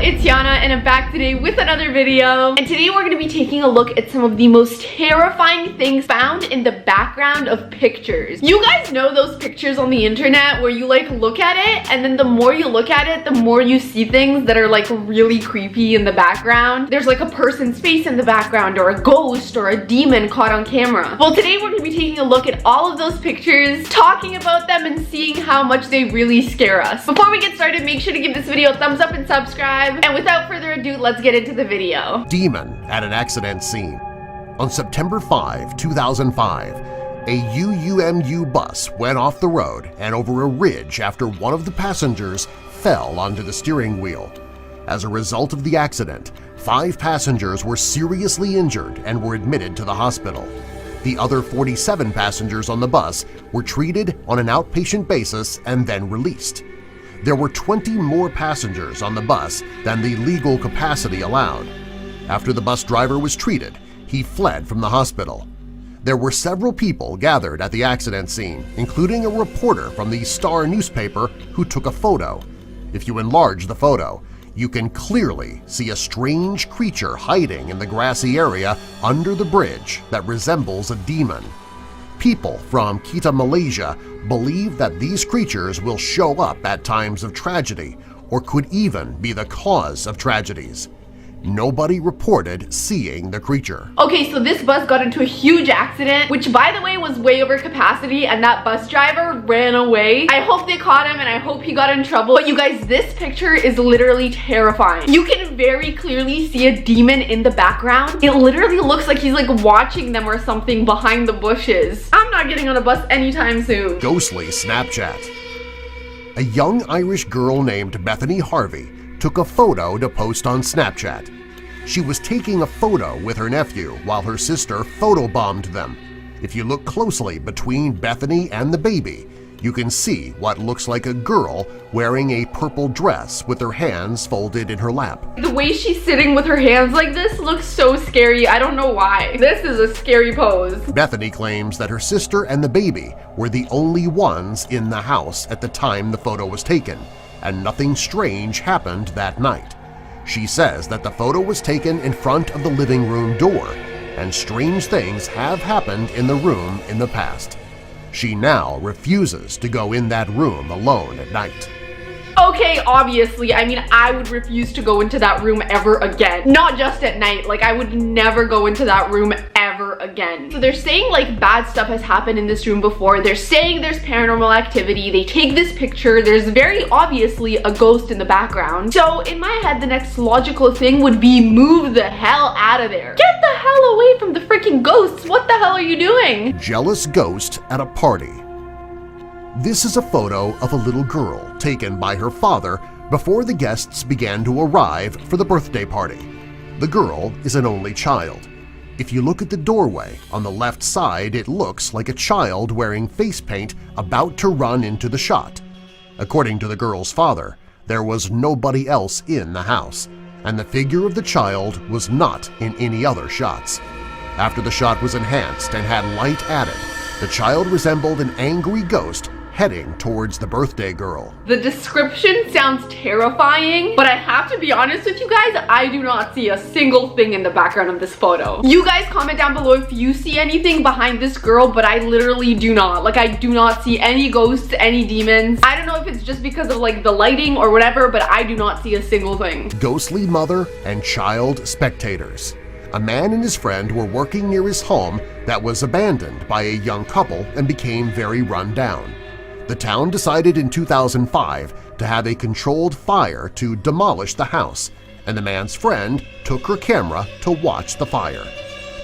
it's JANA and I'm back today with another video. And today we're going to be taking a look at some of the most terrifying things found in the background of pictures. You guys know those pictures on the internet where you like look at it and then the more you look at it, the more you see things that are like really creepy in the background. There's like a person's face in the background or a ghost or a demon caught on camera. Well, today we're going to be taking a look at all of those pictures, talking about them and seeing how much they really scare us. Before we get started, make sure to give this video a thumbs up and subscribe. And without further ado, let's get into the video. Demon at an accident scene. On September 5, 2005, a UUMU bus went off the road and over a ridge after one of the passengers fell onto the steering wheel. As a result of the accident, 5 passengers were seriously injured and were admitted to the hospital. The other 47 passengers on the bus were treated on an outpatient basis and then released. There were 20 more passengers on the bus than the legal capacity allowed. After the bus driver was treated, he fled from the hospital. There were several people gathered at the accident scene, including a reporter from the Star newspaper who took a photo. If you enlarge the photo, you can clearly see a strange creature hiding in the grassy area under the bridge that resembles a demon. People from Kita, Malaysia believe that these creatures will show up at times of tragedy or could even be the cause of tragedies. Nobody reported seeing the creature. Okay, so this bus got into a huge accident, which by the way was way over capacity, and that bus driver ran away. I hope they caught him and I hope he got in trouble. But you guys, this picture is literally terrifying. You can very clearly see a demon in the background. It literally looks like he's like watching them or something behind the bushes. I'm not getting on a bus anytime soon. Ghostly Snapchat. A young Irish girl named Bethany Harvey took a photo to post on Snapchat. She was taking a photo with her nephew while her sister photobombed them. If you look closely between Bethany and the baby, you can see what looks like a girl wearing a purple dress with her hands folded in her lap. The way she's sitting with her hands like this looks so scary. I don't know why. This is a scary pose. Bethany claims that her sister and the baby were the only ones in the house at the time the photo was taken, and nothing strange happened that night. She says that the photo was taken in front of the living room door, and strange things have happened in the room in the past. She now refuses to go in that room alone at night. Okay, obviously, I mean, I would refuse to go into that room ever again. Not just at night, like I would never go into that room ever again. So they're saying like bad stuff has happened in this room before. They're saying there's paranormal activity. They take this picture. There's very obviously a ghost in the background. So in my head, the next logical thing would be move the hell out of there. Get the hell away from the freaking ghosts. What the hell are you doing? Jealous ghost at a party. This is a photo of a little girl taken by her father before the guests began to arrive for the birthday party. The girl is an only child. If you look at the doorway on the left side, it looks like a child wearing face paint about to run into the shot. According to the girl's father, there was nobody else in the house, and the figure of the child was not in any other shots. After the shot was enhanced and had light added, the child resembled an angry ghost heading towards the birthday girl. The description sounds terrifying, but I have to be honest with you guys, I do not see a single thing in the background of this photo. You guys comment down below if you see anything behind this girl, but I literally do not. Like, I do not see any ghosts, any demons. I don't know if it's just because of like the lighting or whatever, but I do not see a single thing. Ghostly mother and child spectators. A man and his friend were working near his home that was abandoned by a young couple and became very run down. The town decided in 2005 to have a controlled fire to demolish the house, and the man's friend took her camera to watch the fire.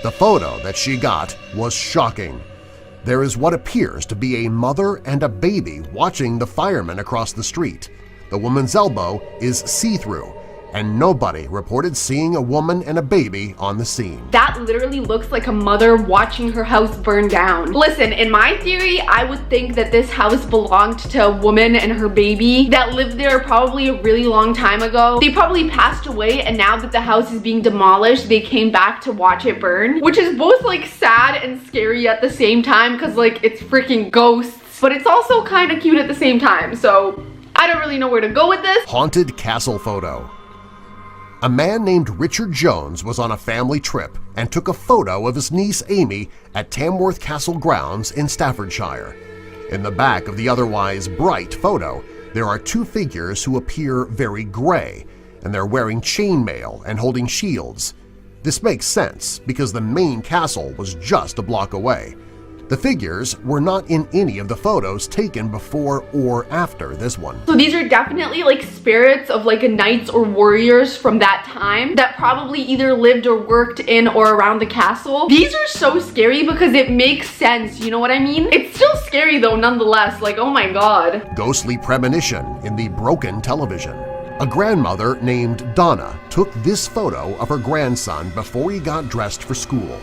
The photo that she got was shocking. There is what appears to be a mother and a baby watching the firemen across the street. The woman's elbow is see-through, and nobody reported seeing a woman and a baby on the scene. That literally looks like a mother watching her house burn down. Listen, in my theory, I would think that this house belonged to a woman and her baby that lived there probably a really long time ago. They probably passed away, and now that the house is being demolished, they came back to watch it burn, which is both like sad and scary at the same time because like it's freaking ghosts, but it's also kind of cute at the same time. So I don't really know where to go with this. Haunted castle photo. A man named Richard Jones was on a family trip and took a photo of his niece Amy at Tamworth Castle grounds in Staffordshire. In the back of the otherwise bright photo, there are two figures who appear very gray, and they're wearing chainmail and holding shields. This makes sense because the main castle was just a block away. The figures were not in any of the photos taken before or after this one. So these are definitely like spirits of like knights or warriors from that time that probably either lived or worked in or around the castle. These are so scary because it makes sense, you know what I mean? It's still scary though nonetheless, like oh my god. Ghostly premonition in the broken television. A grandmother named Donna took this photo of her grandson before he got dressed for school.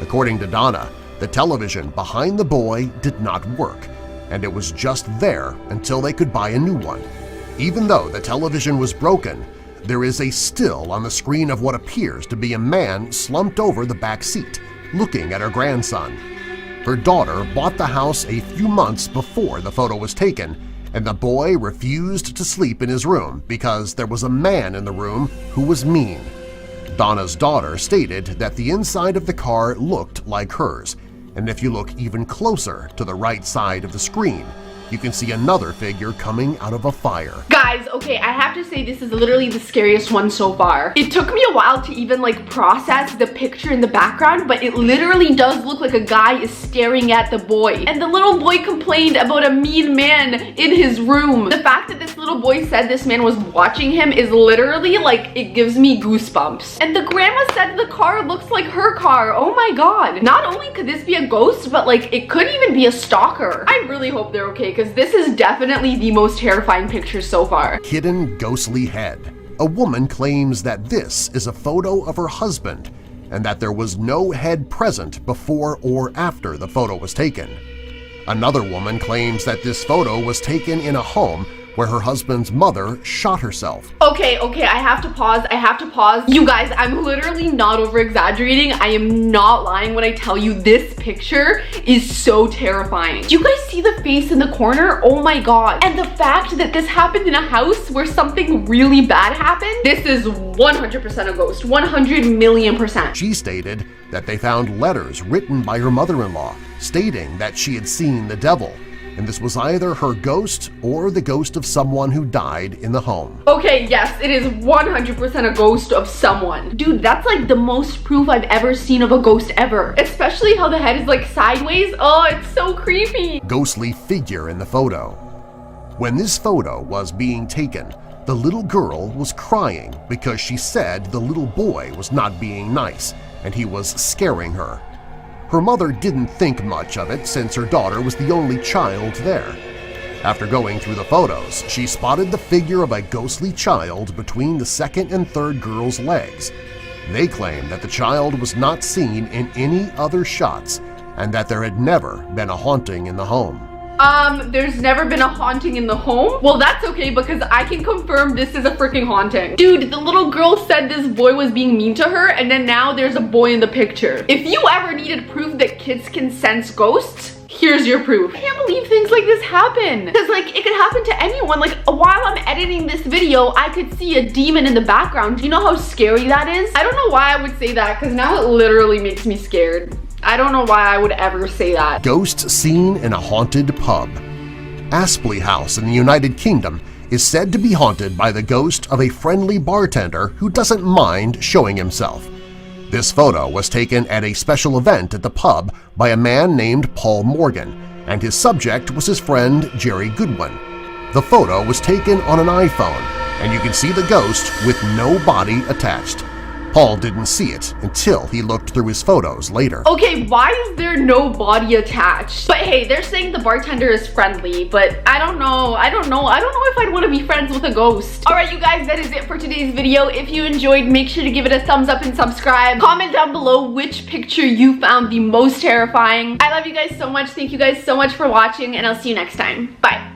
According to Donna, the television behind the boy did not work, and it was just there until they could buy a new one. Even though the television was broken, there is a still on the screen of what appears to be a man slumped over the back seat, looking at her grandson. Her daughter bought the house a few months before the photo was taken, and the boy refused to sleep in his room because there was a man in the room who was mean. Donna's daughter stated that the inside of the car looked like hers, and if you look even closer to the right side of the screen, you can see another figure coming out of a fire. Guys, okay, I have to say this is literally the scariest one so far. It took me a while to even like process the picture in the background, but it literally does look like a guy is staring at the boy. And the little boy complained about a mean man in his room. The fact that this little boy said this man was watching him is literally like, it gives me goosebumps. And the grandma said the car looks like her car. Oh my god. Not only could this be a ghost, but like it could even be a stalker. I really hope they're okay, because this is definitely the most terrifying picture so far. Hidden ghostly head. A woman claims that this is a photo of her husband and that there was no head present before or after the photo was taken. Another woman claims that this photo was taken in a home where her husband's mother shot herself. Okay, I have to pause. You guys, I'm literally not over-exaggerating. I am not lying when I tell you this picture is so terrifying. Do you guys see the face in the corner? Oh my god. And the fact that this happened in a house where something really bad happened, this is 100% a ghost, 100 million %. She stated that they found letters written by her mother-in-law stating that she had seen the devil, and this was either her ghost or the ghost of someone who died in the home. Okay, yes, it is 100% a ghost of someone. Dude, that's like the most proof I've ever seen of a ghost ever. Especially how the head is like sideways. Oh, it's so creepy. Ghostly figure in the photo. When this photo was being taken, the little girl was crying because she said the little boy was not being nice and he was scaring her. Her mother didn't think much of it since her daughter was the only child there. After going through the photos, she spotted the figure of a ghostly child between the second and third girl's legs. They claim that the child was not seen in any other shots and that there had never been a haunting in the home. There's never been a haunting in the home? Well, that's okay because I can confirm this is a freaking haunting. Dude, the little girl said this boy was being mean to her and then now there's a boy in the picture. If you ever needed proof that kids can sense ghosts, here's your proof. I can't believe things like this happen. Because like, it could happen to anyone. Like, while I'm editing this video, I could see a demon in the background. Do you know how scary that is? I don't know why I would say that because now it literally makes me scared. I don't know why I would ever say that. Ghost seen in a haunted pub. Aspley House in the United Kingdom is said to be haunted by the ghost of a friendly bartender who doesn't mind showing himself. This photo was taken at a special event at the pub by a man named Paul Morgan, and his subject was his friend Jerry Goodwin. The photo was taken on an iPhone, and you can see the ghost with no body attached. Paul didn't see it until he looked through his photos later. Okay, why is there no body attached? But hey, they're saying the bartender is friendly, but I don't know if I'd want to be friends with a ghost. All right, you guys, that is it for today's video. If you enjoyed, make sure to give it a thumbs up and subscribe. Comment down below which picture you found the most terrifying. I love you guys so much. Thank you guys so much for watching, and I'll see you next time. Bye.